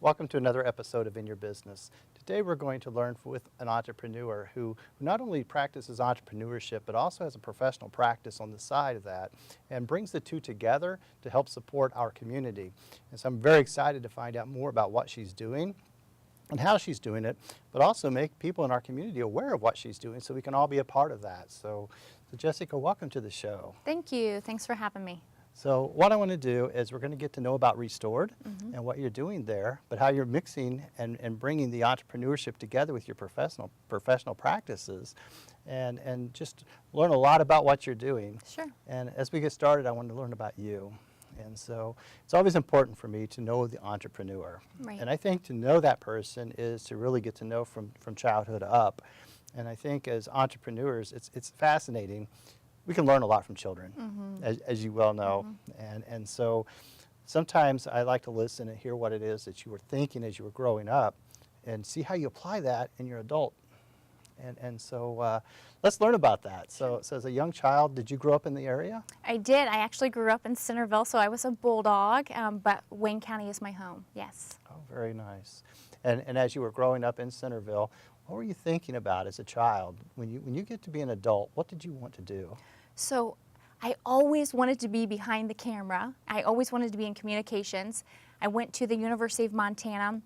Welcome to another episode of In Your Business. Today we're going to learn with an entrepreneur who not only practices entrepreneurship but also has a professional practice on the side of that and brings the two together to help support our community. And so I'm very excited to find out more about what she's doing and how she's doing it, but also make people in our community aware of what she's doing so we can all be a part of that. So Jessica, welcome to the show. Thank you. Thanks for having me. So what I want to do is we're going to get to know about Restored and what you're doing there, but how you're mixing and bringing the entrepreneurship together with your professional practices and just learn a lot about what you're doing. Sure. And as we get started, I want to learn about you. And so it's always important for me to know the entrepreneur. Right. And I think to know that person is to really get to know from childhood up. And I think as entrepreneurs, it's fascinating. We can learn a lot from children, as you well know. And so sometimes I like to listen and hear what it is that you were thinking as you were growing up and see how you apply that in your adult. And so let's learn about that. So as a young child, did you grow up in the area? I did. I actually grew up in Centerville, so I was a bulldog, but Wayne County is my home, yes. Oh, very nice. And as you were growing up in Centerville, what were you thinking about as a child? When you get to be an adult, what did you want to do? So I always wanted to be behind the camera. I always wanted to be in communications. I went to the University of Montana,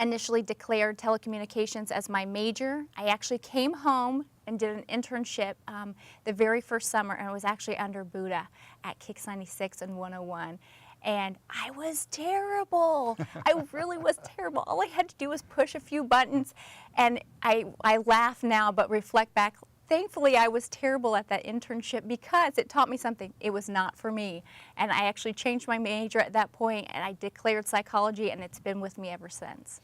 initially declared telecommunications as my major. I actually came home and did an internship the very first summer, and it was actually under Buddha at Kicks 96 and 101. And I was terrible. I really was terrible. All I had to do was push a few buttons, and I laugh now, but reflect back. Thankfully, I was terrible at that internship because it taught me something. It was not for me. And I actually changed my major at that point, and I declared psychology, and it's been with me ever since.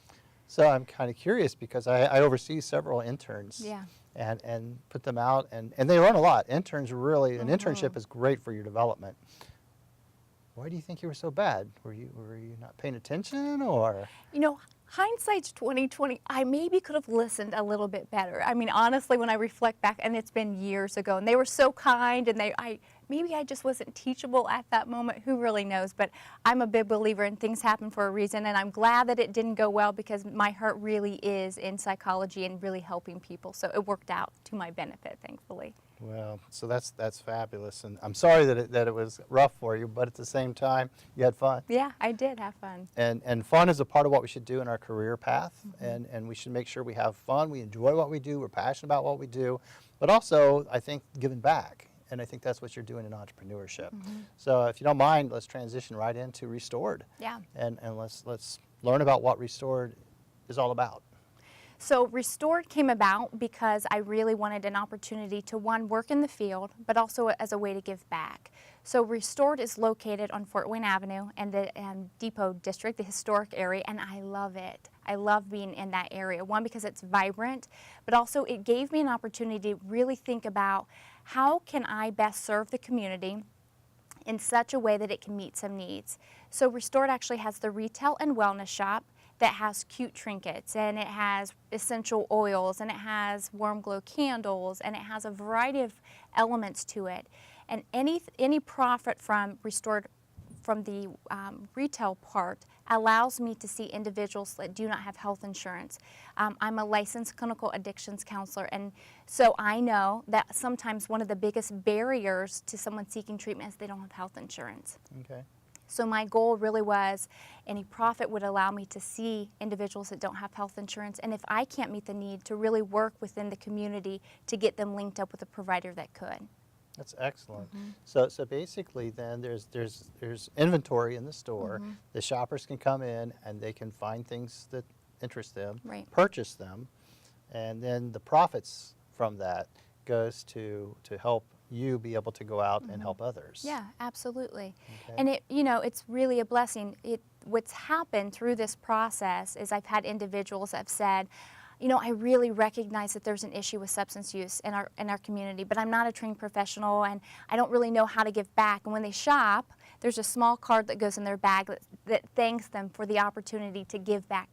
So I'm kind of curious because I oversee several interns. Yeah. And put them out, and they learn a lot. Interns really, an internship is great for your development. Why do you think you were so bad? Were you not paying attention, or? You know, hindsight's 20/20. I maybe could have listened a little bit better. I mean, honestly, when I reflect back, and it's been years ago, and they were so kind, and maybe I just wasn't teachable at that moment. Who really knows? But I'm a big believer in things happen for a reason, and I'm glad that it didn't go well because my heart really is in psychology and really helping people. So it worked out to my benefit, thankfully. Well, so that's fabulous, and I'm sorry that it was rough for you, but at the same time, you had fun. Yeah, I did have fun. And fun is a part of what we should do in our career path, and we should make sure we have fun, we enjoy what we do, we're passionate about what we do, but also, I think, giving back. And I think that's what you're doing in entrepreneurship. So if you don't mind, let's transition right into Restored. Yeah. And let's learn about what Restored is all about. So Restored came about because I really wanted an opportunity to, one, work in the field, but also as a way to give back. So Restored is located on Fort Wayne Avenue and the Depot District, the historic area, and I love it. I love being in that area. One, because it's vibrant, but also it gave me an opportunity to really think about how can I best serve the community in such a way that it can meet some needs. So Restored actually has the retail and wellness shop that has cute trinkets, and it has essential oils, and it has warm glow candles, and it has a variety of elements to it. And any profit from Restored, from the retail part, allows me to see individuals that do not have health insurance. I'm a licensed clinical addictions counselor, and so I know that sometimes one of the biggest barriers to someone seeking treatment is they don't have health insurance. Okay. So my goal really was any profit would allow me to see individuals that don't have health insurance, and if I can't meet the need, to really work within the community to get them linked up with a provider that could. That's excellent. So basically then there's inventory in the store. The shoppers can come in and they can find things that interest them, purchase them, and then the profits from that goes to help you be able to go out and help others. Yeah, absolutely. Okay. And it's really a blessing. What's happened through this process is I've had individuals that have said, you know, I really recognize that there's an issue with substance use in our community, but I'm not a trained professional and I don't really know how to give back. And when they shop, there's a small card that goes in their bag that thanks them for the opportunity to give back.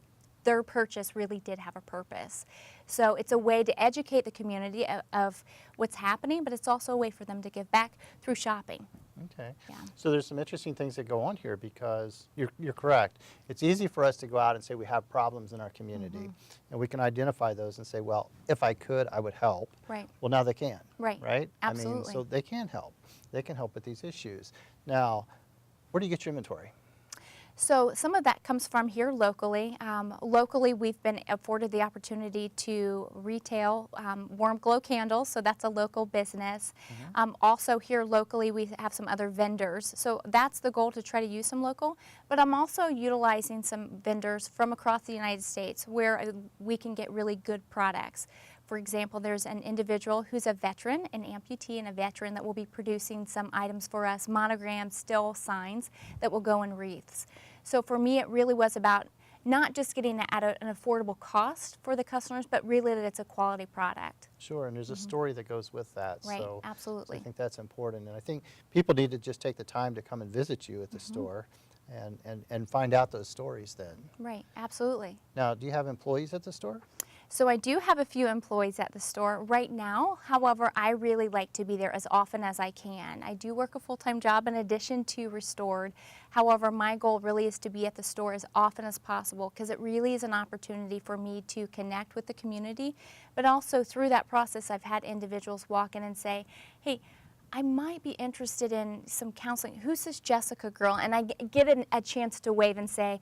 Their purchase really did have a purpose. So it's a way to educate the community of what's happening, but it's also a way for them to give back through shopping. Okay. Yeah. So there's some interesting things that go on here because you're correct. It's easy for us to go out and say we have problems in our community, and we can identify those and say, well, if I could, I would help. Right. Well, now they can. Right. Right? Absolutely. I mean, so they can help. They can help with these issues. Now, where do you get your inventory? So some of that comes from here locally. Locally, we've been afforded the opportunity to retail warm glow candles, so that's a local business. Also here locally, we have some other vendors. So that's the goal, to try to use some local. But I'm also utilizing some vendors from across the United States where we can get really good products. For example, there's an individual who's a veteran, an amputee and a veteran, that will be producing some items for us, monograms, still signs that will go in wreaths. So for me, it really was about not just getting it at an affordable cost for the customers, but really that it's a quality product. Sure, and there's a story that goes with that. Right, So absolutely. I think that's important. And I think people need to just take the time to come and visit you at the store and find out those stories then. Right, absolutely. Now, do you have employees at the store? So I do have a few employees at the store right now. However, I really like to be there as often as I can. I do work a full-time job in addition to Restored. However, my goal really is to be at the store as often as possible because it really is an opportunity for me to connect with the community. But also through that process, I've had individuals walk in and say, hey, I might be interested in some counseling. Who's this Jessica girl? And I get a chance to wave and say,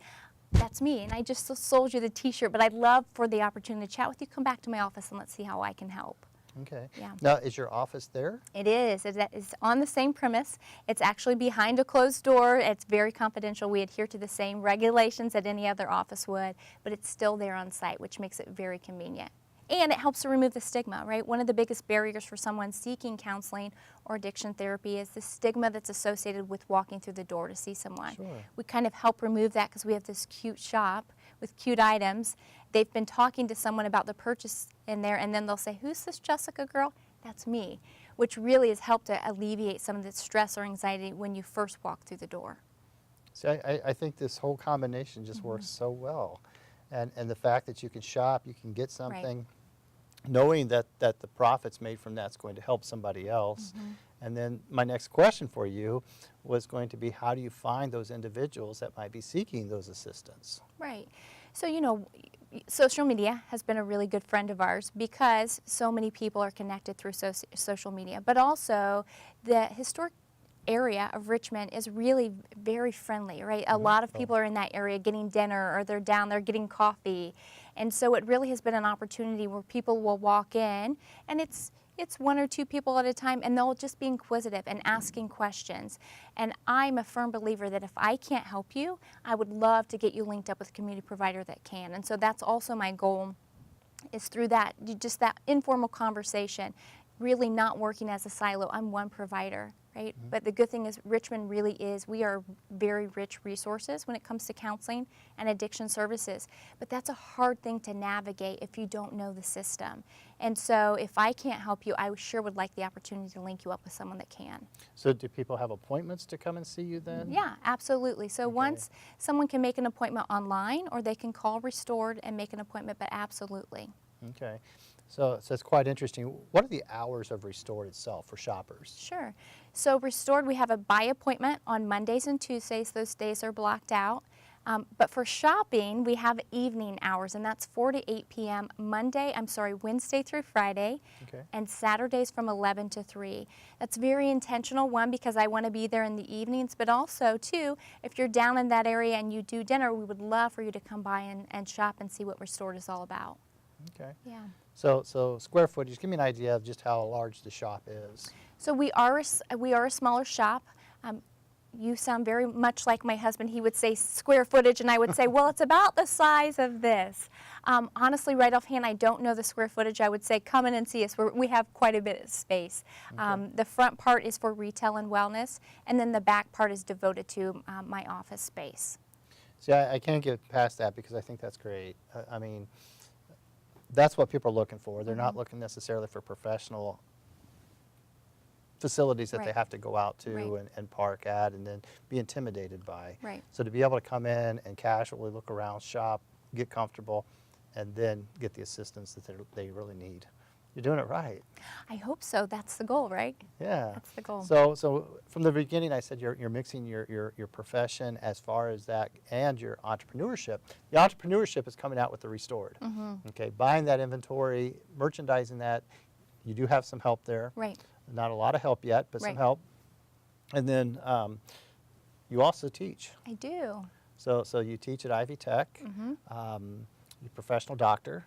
that's me, and I just sold you the t-shirt, but I'd love for the opportunity to chat with you. Come back to my office and let's see how I can help. Okay. Yeah. Now, is your office there? It is. It's on the same premise. It's actually behind a closed door. It's very confidential. We adhere to the same regulations that any other office would, but it's still there on site, which makes it very convenient. And it helps to remove the stigma, right? One of the biggest barriers for someone seeking counseling or addiction therapy is the stigma that's associated with walking through the door to see someone. Sure. We kind of help remove that because we have this cute shop with cute items. They've been talking to someone about the purchase in there, and then they'll say, who's this Jessica girl? That's me, which really has helped to alleviate some of the stress or anxiety when you first walk through the door. See, I think this whole combination just works so well. And the fact that you can shop, you can get something, knowing that the profits made from that's going to help somebody else. And then my next question for you was going to be, how do you find those individuals that might be seeking those assistance? Right. So, you know, social media has been a really good friend of ours because so many people are connected through social media, but also the historic area of Richmond is really very friendly, right? A lot of people are in that area getting dinner, or they're down there getting coffee. And so it really has been an opportunity where people will walk in, and it's one or two people at a time, and they'll just be inquisitive and asking questions. And I'm a firm believer that if I can't help you, I would love to get you linked up with a community provider that can. And so that's also my goal, is through that, just that informal conversation, really not working as a silo. I'm one provider, right? But the good thing is Richmond really is, we are very rich resources when it comes to counseling and addiction services. But that's a hard thing to navigate if you don't know the system. And so if I can't help you, I sure would like the opportunity to link you up with someone that can. So do people have appointments to come and see you then? Yeah, absolutely. So once someone can make an appointment online, or they can call Restored and make an appointment, but absolutely. Okay. So it's quite interesting. What are the hours of Restored itself for shoppers? Sure. So Restored, we have a by appointment on Mondays and Tuesdays. Those days are blocked out. But for shopping, we have evening hours, and that's 4 to 8 p.m. Wednesday through Friday, and Saturdays from 11 to 3. That's very intentional, one, because I want to be there in the evenings, but also, two, if you're down in that area and you do dinner, we would love for you to come by and shop and see what Restored is all about. Okay. Yeah. So square footage, give me an idea of just how large the shop is. So we are a smaller shop. You sound very much like my husband. He would say square footage, and I would say, well, it's about the size of this. Honestly, right offhand, I don't know the square footage. I would say come in and see us. We have quite a bit of space. The front part is for retail and wellness, and then the back part is devoted to my office space. See, I can't get past that because I think that's great. I mean, that's what people are looking for. They're not looking necessarily for professional facilities that they have to go out to and park at and then be intimidated by. So to be able to come in and casually look around, shop, get comfortable, and then get the assistance that they really need. You're doing it right. I hope so. That's the goal, right? Yeah. That's the goal. So from the beginning, I said you're mixing your profession as far as that and your entrepreneurship. The entrepreneurship is coming out with the Restored. Okay, buying that inventory, merchandising that. You do have some help there. Right. Not a lot of help yet, but some Right. help. And then you also teach. I do. So you teach at Ivy Tech. You're a professional doctor.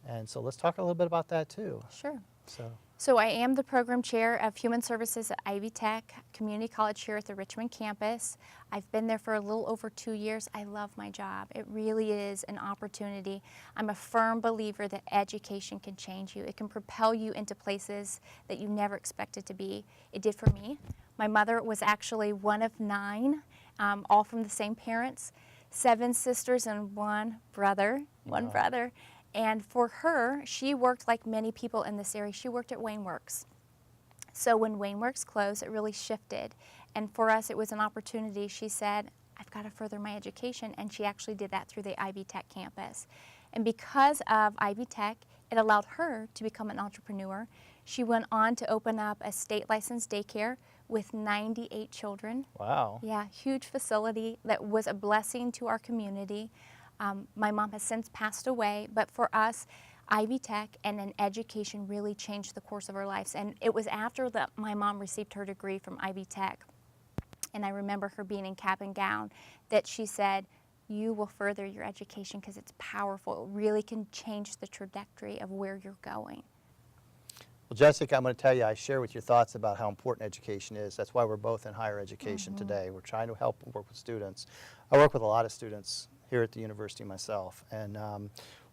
And so let's talk a little bit about that too. Sure. So. So I am the program chair of Human Services at Ivy Tech Community College here at the Richmond campus. I've been there for a little over 2 years. I love my job. It really is an opportunity. I'm a firm believer that education can change you. It can propel you into places that you never expected to be. It did for me. My mother was actually one of 9, all from the same parents, 7 sisters and one brother. And for her, she worked like many people in this area. She worked at Wayne Works. So when Wayne Works closed, it really shifted. And for us, it was an opportunity. She said, I've got to further my education. And she actually did that through the Ivy Tech campus. And because of Ivy Tech, it allowed her to become an entrepreneur. She went on to open up a state licensed daycare with 98 children. Wow. Yeah, huge facility that was a blessing to our community. My mom has since passed away, but for us, Ivy Tech and an education really changed the course of our lives. And it was after that my mom received her degree from Ivy Tech, and I remember her being in cap and gown, that she said, you will further your education because it's powerful. It really can change the trajectory of where you're going. Well, Jessica, I'm going to tell you, I share with your thoughts about how important education is. That's why we're both in higher education today. We're trying to help and work with students. I work with a lot of students here at the university myself, and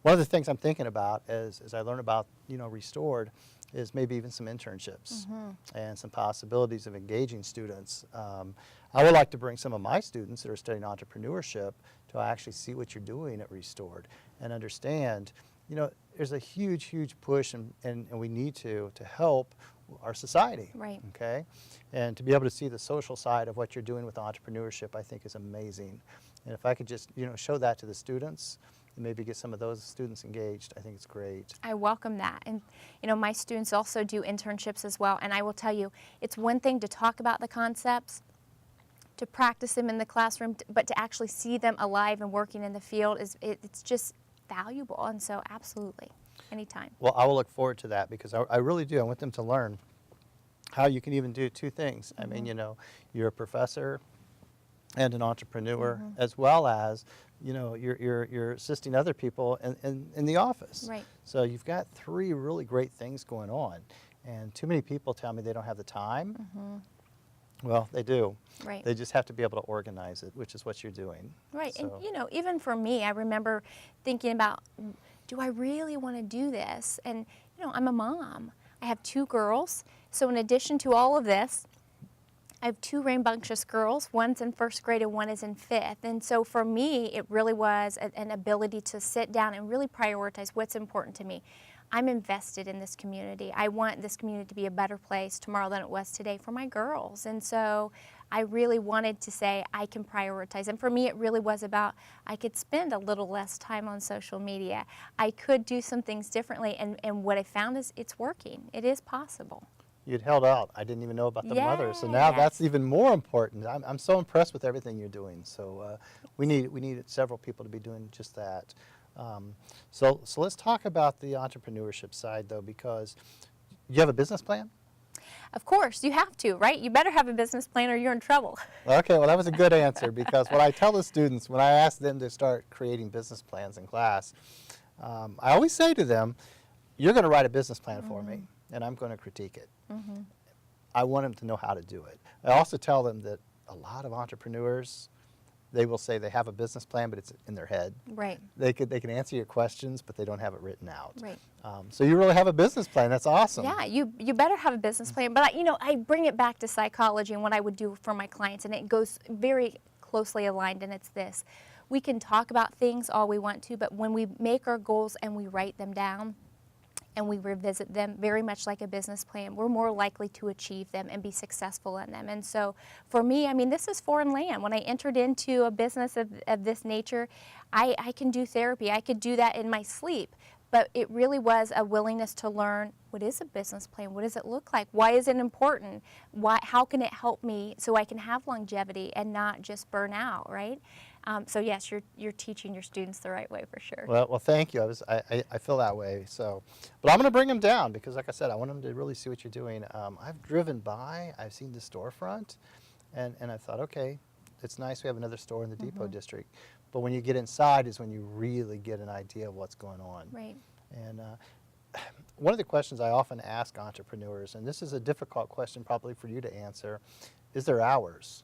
one of the things I'm thinking about as I learn about, Restored, is maybe even some internships and some possibilities of engaging students. I would like to bring some of my students that are studying entrepreneurship to actually see what you're doing at Restored and understand, there's a huge push and we need to help our society. Right. Okay? And to be able to see the social side of what you're doing with entrepreneurship, I think is amazing. And if I could just, show that to the students and maybe get some of those students engaged, I think it's great. I welcome that. And, my students also do internships as well. And I will tell you, it's one thing to talk about the concepts, to practice them in the classroom, but to actually see them alive and working in the field, it's just valuable. And so absolutely, anytime. Well, I will look forward to that because I really do. I want them to learn how you can even do 2 things. I mean, you're a professor and an entrepreneur, as well as, you're assisting other people in the office. Right. So you've got 3 really great things going on. And too many people tell me they don't have the time. Well, they do. Right. They just have to be able to organize it, which is what you're doing. Right. So. And, even for me, I remember thinking about, do I really want to do this? And, I'm a mom. I have 2 girls. So in addition to all of this, I have 2 rambunctious girls. One's in 1st grade and one is in 5th. And so for me, it really was an ability to sit down and really prioritize what's important to me. I'm invested in this community. I want this community to be a better place tomorrow than it was today for my girls. And so I really wanted to say I can prioritize. And for me, it really was about I could spend a little less time on social media. I could do some things differently. And what I found is it's working. It is possible. You'd held out. I didn't even know about the mother. So now that's even more important. I'm so impressed with everything you're doing. So we need several people to be doing just that. So let's talk about the entrepreneurship side, though, because you have a business plan? Of course, you have to, right? You better have a business plan or you're in trouble. Okay, well, that was a good answer because what I tell the students when I ask them to start creating business plans in class, I always say to them, you're going to write a business plan for me, and I'm going to critique it. I want them to know how to do it. I also tell them that a lot of entrepreneurs, they will say they have a business plan, but it's in their head. Right. They can answer your questions, but they don't have it written out. Right. So you really have a business plan. That's awesome. Yeah, you better have a business plan. But I bring it back to psychology and what I would do for my clients, and it goes very closely aligned. And it's this: we can talk about things all we want to, but when we make our goals and we write them down, and we revisit them very much like a business plan, we're more likely to achieve them and be successful in them. And so for me, this is foreign land. When I entered into a business of this nature, I can do therapy. I could do that in my sleep. But it really was a willingness to learn, what is a business plan? What does it look like? Why is it important? How can it help me so I can have longevity and not just burn out, right? So yes, you're teaching your students the right way for sure. Well, thank you. I feel that way. So, but I'm going to bring them down because, like I said, I want them to really see what you're doing. I've driven by, I've seen the storefront, and I thought, okay, it's nice we have another store in the Depot District. But when you get inside is when you really get an idea of what's going on. Right. And one of the questions I often ask entrepreneurs, and this is a difficult question probably for you to answer, is their hours.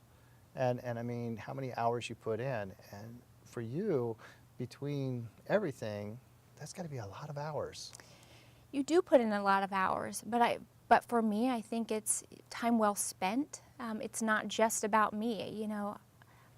And I mean, how many hours you put in. And for you, between everything, that's got to be a lot of hours. You do put in a lot of hours, but for me, I think it's time well spent. It's not just about me. You know,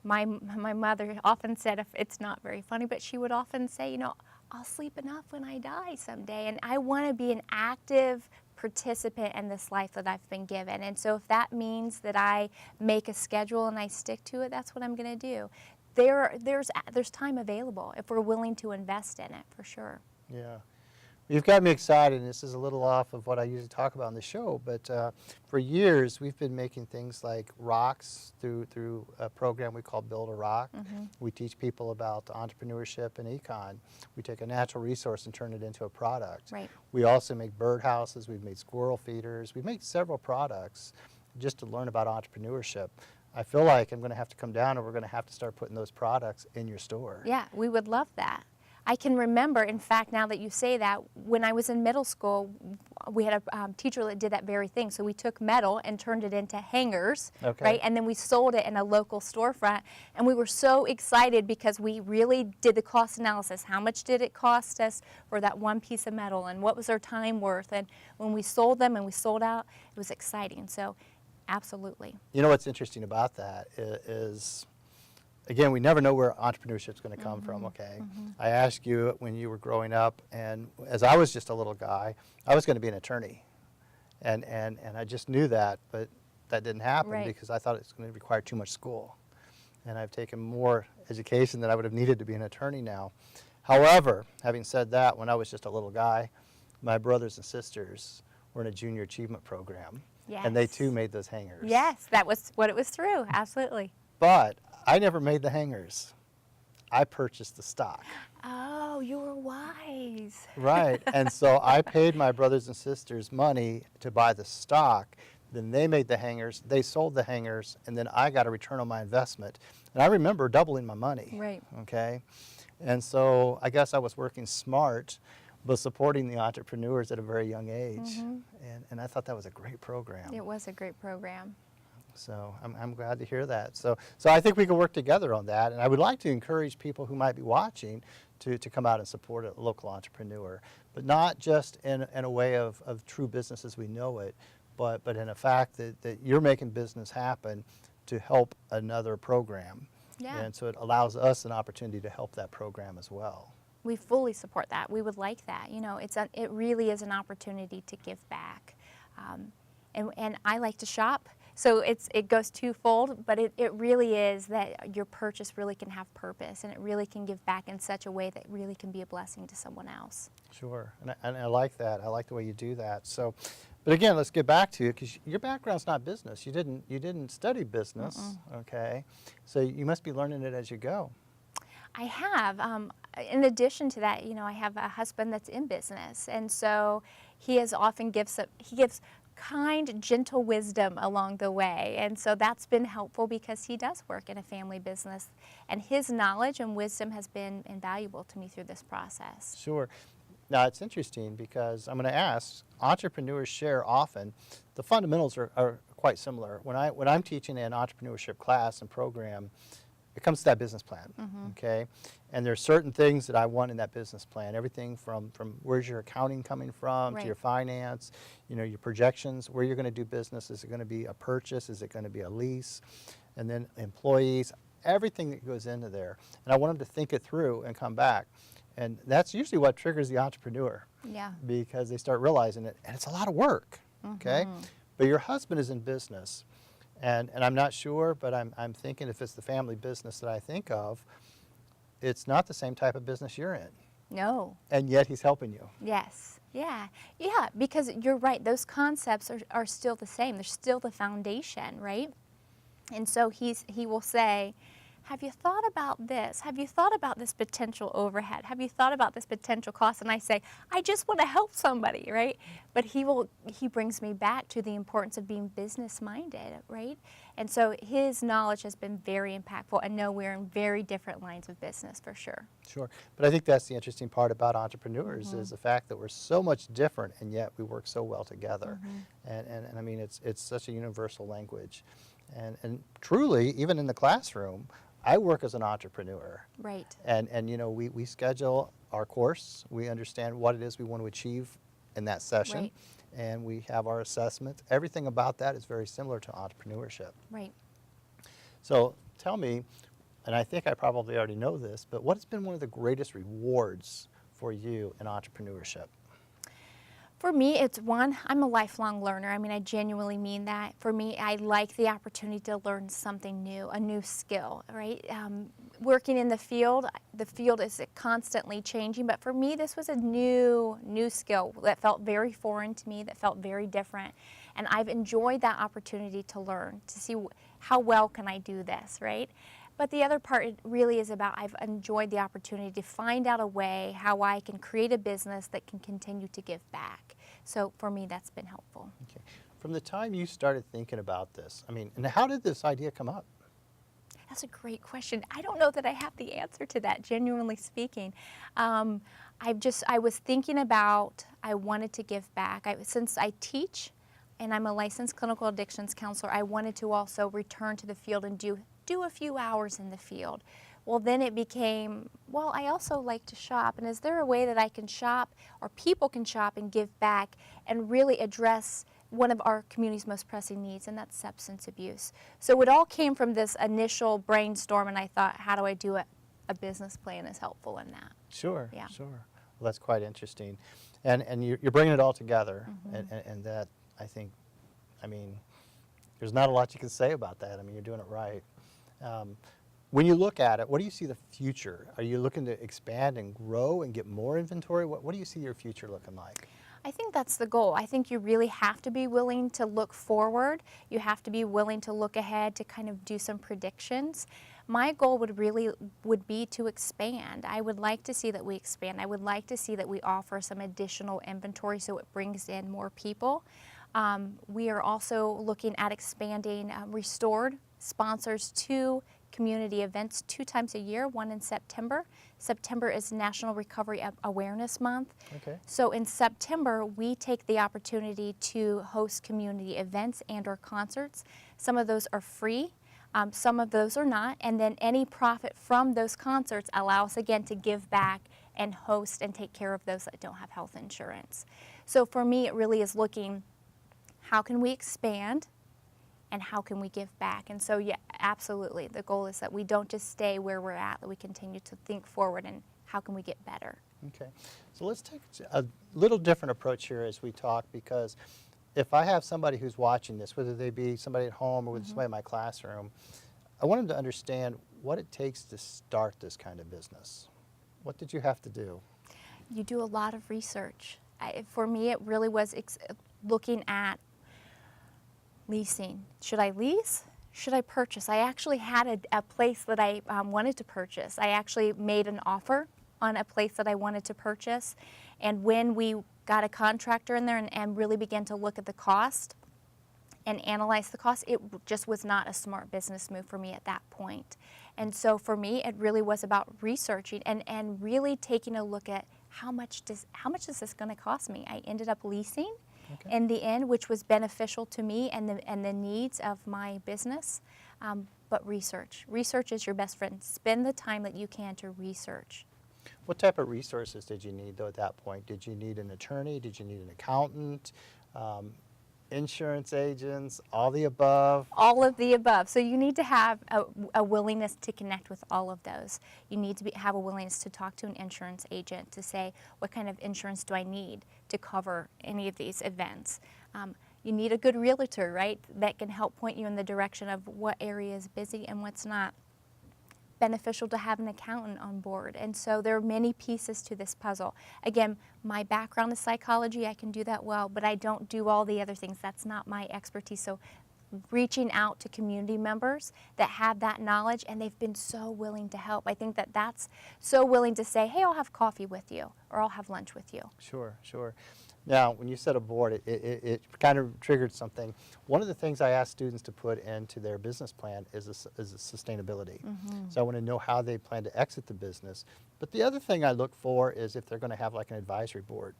my mother often said, if it's not very funny, but she would often say, you know, I'll sleep enough when I die someday. And I want to be an active participant in this life that I've been given. And so if that means that I make a schedule and I stick to it, that's what I'm going to do. There's time available if we're willing to invest in it, for sure. Yeah. You've got me excited, and this is a little off of what I usually talk about on the show, but for years we've been making things like rocks through a program we call Build a Rock. We teach people about entrepreneurship and econ. We take a natural resource and turn it into a product. Right. We also make birdhouses, we've made squirrel feeders, we've made several products just to learn about entrepreneurship. I feel like I'm going to have to come down and we're going to have to start putting those products in your store. Yeah, we would love that. I can remember, in fact, now that you say that, when I was in middle school, we had a teacher that did that very thing. So we took metal and turned it into hangers, right? And then we sold it in a local storefront. And we were so excited because we really did the cost analysis. How much did it cost us for that one piece of metal? And what was our time worth? And when we sold them and we sold out, it was exciting. So absolutely. You know what's interesting about that is again, we never know where entrepreneurship is going to come from, okay? I asked you when you were growing up, and as I was just a little guy, I was going to be an attorney. And I just knew that, but that didn't happen because I thought it was going to require too much school. And I've taken more education than I would have needed to be an attorney now. However, having said that, when I was just a little guy, my brothers and sisters were in a junior achievement program. Yes. And they too made those hangers. Yes, that was what it was through, absolutely. But I never made the hangers. I purchased the stock. Oh, you were wise. Right, and so I paid my brothers and sisters money to buy the stock. Then they made the hangers, they sold the hangers, and then I got a return on my investment. And I remember doubling my money. Right. Okay, and so I guess I was working smart, but supporting the entrepreneurs at a very young age. And I thought that was a great program. It was a great program. So I'm glad to hear that. So I think we can work together on that. And I would like to encourage people who might be watching to come out and support a local entrepreneur, but not just in a way of true business as we know it, but in a fact that you're making business happen to help another program. Yeah. And so it allows us an opportunity to help that program as well. We fully support that. We would like that. You know, it really is an opportunity to give back. And I like to shop. So it goes twofold, but it really is that your purchase really can have purpose, and it really can give back in such a way that really can be a blessing to someone else. Sure, and I like that. I like the way you do that. So, but again, let's get back to you because your background's not business. You didn't study business, okay? So you must be learning it as you go. I have. In addition to that, you know, I have a husband that's in business, and so he gives kind, gentle wisdom along the way. And so that's been helpful because he does work in a family business, and his knowledge and wisdom has been invaluable to me through this process. Sure. Now, it's interesting because I'm going to ask, entrepreneurs share often, the fundamentals are quite similar. When I'm teaching an entrepreneurship class and program, it comes to that business plan, okay? And there's certain things that I want in that business plan, everything from where's your accounting coming from, to your finance, you know, your projections, where you're going to do business. Is it going to be a purchase? Is it going to be a lease? And then employees, everything that goes into there. And I want them to think it through and come back. And that's usually what triggers the entrepreneur. Yeah. Because they start realizing it, and it's a lot of work, okay? But your husband is in business. And I'm not sure, but I'm thinking if it's the family business that I think of, it's not the same type of business you're in. No. And yet he's helping you. Yes. Yeah. Yeah. Because you're right. Those concepts are still the same. They're still the foundation, right? And so he will say, have you thought about this? Have you thought about this potential overhead? Have you thought about this potential cost? And I say, I just want to help somebody, right? But he brings me back to the importance of being business minded, right? And so his knowledge has been very impactful. And no, we're in very different lines of business for sure. Sure. But I think that's the interesting part about entrepreneurs is the fact that we're so much different and yet we work so well together. And I mean, it's such a universal language. And truly, even in the classroom, I work as an entrepreneur. Right. And you know, we schedule our course. We understand what it is we want to achieve in that session. Right. And we have our assessments. Everything about that is very similar to entrepreneurship. Right. So tell me, and I think I probably already know this, but what has been one of the greatest rewards for you in entrepreneurship? For me, it's one, I'm a lifelong learner. I mean, I genuinely mean that. For me, I like the opportunity to learn something new, a new skill, right? Working in the field is constantly changing, but for me, this was a new skill that felt very foreign to me, that felt very different. And I've enjoyed that opportunity to learn, to see how well can I do this, right? But the other part really is about I've enjoyed the opportunity to find out a way how I can create a business that can continue to give back. So for me, that's been helpful. Okay. From the time you started thinking about this, I mean, and how did this idea come up? That's a great question. I don't know that I have the answer to that, genuinely speaking. I was thinking about, I wanted to give back. Since I teach and I'm a licensed clinical addictions counselor, I wanted to also return to the field and do a few hours in the field. Well, then it became, well, I also like to shop, and is there a way that I can shop or people can shop and give back and really address one of our community's most pressing needs, and that's substance abuse. So it all came from this initial brainstorm, and I thought, how do I do it? A business plan is helpful in that. Sure, Yeah. sure. Well, that's quite interesting. And you're bringing it all together, and that, I think, I mean, there's not a lot you can say about that. I mean, you're doing it right. When you look at it, what do you see the future? Are you looking to expand and grow and get more inventory? What do you see your future looking like? I think that's the goal. I think you really have to be willing to look forward. You have to be willing to look ahead to kind of do some predictions. My goal would be to expand. I would like to see that we expand. I would like to see that we offer some additional inventory so it brings in more people. We are also looking at expanding Restored sponsors 2 community events 2 times a year, one in September. September is National Recovery Awareness Month. Okay. So in September, we take the opportunity to host community events and or concerts. Some of those are free, some of those are not, and then any profit from those concerts allow us again to give back and host and take care of those that don't have health insurance. So for me, it really is looking, how can we expand? And how can we give back? And so, yeah, absolutely. The goal is that we don't just stay where we're at, that we continue to think forward and how can we get better. Okay. So let's take a little different approach here as we talk, because if I have somebody who's watching this, whether they be somebody at home or with somebody in my classroom, I want them to understand what it takes to start this kind of business. What did you have to do? You do a lot of research. For me, it really was looking at leasing. Should I lease? Should I purchase? I actually had a place that I wanted to purchase. I actually made an offer on a place that I wanted to purchase. And when we got a contractor in there and really began to look at the cost and analyze the cost, it just was not a smart business move for me at that point. And so for me, it really was about researching and really taking a look at how much is this going to cost me? I ended up leasing. Okay. In the end, which was beneficial to me and the needs of my business. But research is your best friend. Spend the time that you can to research. What type of resources did you need, though, at that point? Did you need an attorney? Did you need an accountant? Insurance agents? All the above? All of the above. So you need to have a willingness to connect with all of those. You need to have a willingness to talk to an insurance agent to say, what kind of insurance do I need to cover any of these events? You need a good realtor, right, that can help point you in the direction of what area is busy and what's not. beneficial to have an accountant on board. And so there are many pieces to this puzzle. Again, my background is psychology, I can do that well, but I don't do all the other things. That's not my expertise. So reaching out to community members that have that knowledge, and they've been so willing to help. I think that that's so willing to say, hey, I'll have coffee with you, or I'll have lunch with you. Sure, sure. Now, when you said a board, it kind of triggered something. One of the things I ask students to put into their business plan is a sustainability. So I want to know how they plan to exit the business. But the other thing I look for is if they're going to have like an advisory board.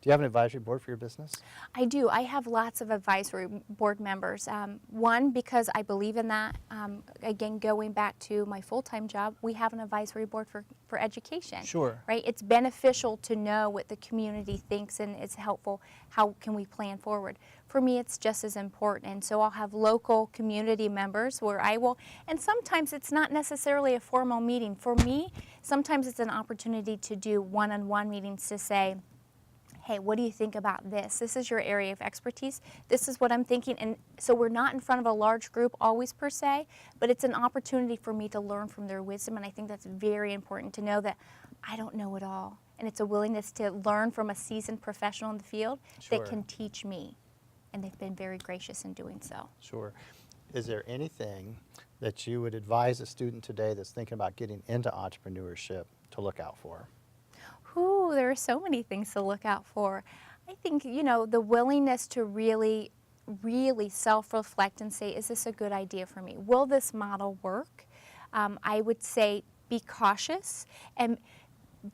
Do you have an advisory board for your business? I do. I have lots of advisory board members. One, because I believe in that. Again, going back to my full-time job, we have an advisory board for education. Sure. Right? It's beneficial to know what the community thinks, and it's helpful. How can we plan forward? For me, it's just as important. And so I'll have local community members where I will, and sometimes it's not necessarily a formal meeting. For me, sometimes it's an opportunity to do one-on-one meetings to say, hey, what do you think about this? This is your area of expertise. This is what I'm thinking. And so we're not in front of a large group always per se, but it's an opportunity for me to learn from their wisdom. And I think that's very important to know that I don't know it all. And it's a willingness to learn from a seasoned professional in the field that can teach me. And they've been very gracious in doing so. Sure. Is there anything that you would advise a student today that's thinking about getting into entrepreneurship to look out for? Ooh, there are so many things to look out for. I think, you know, the willingness to really self-reflect and say, is this a good idea for me? Will this model work? I would say be cautious and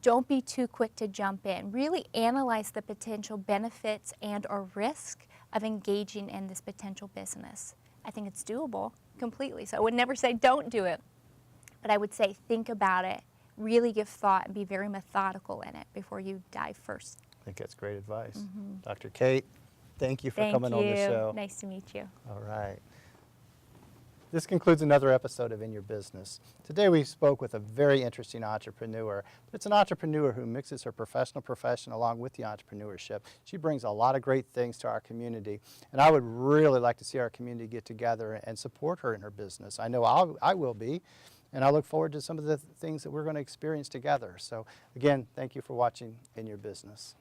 don't be too quick to jump in. Really analyze the potential benefits and or risk of engaging in this potential business. I think it's doable completely. So I would never say don't do it, but I would say think about it. Really give thought and be very methodical in it before you dive first. I think that's great advice. Dr. Cate, thank you for coming on the show. Nice to meet you. All right. This concludes another episode of In Your Business. Today we spoke with a very interesting entrepreneur. It's an entrepreneur who mixes her profession along with the entrepreneurship. She brings a lot of great things to our community, and I would really like to see our community get together and support her in her business. I know I will be. And I look forward to some of the things that we're going to experience together. So again, thank you for watching In Your Business.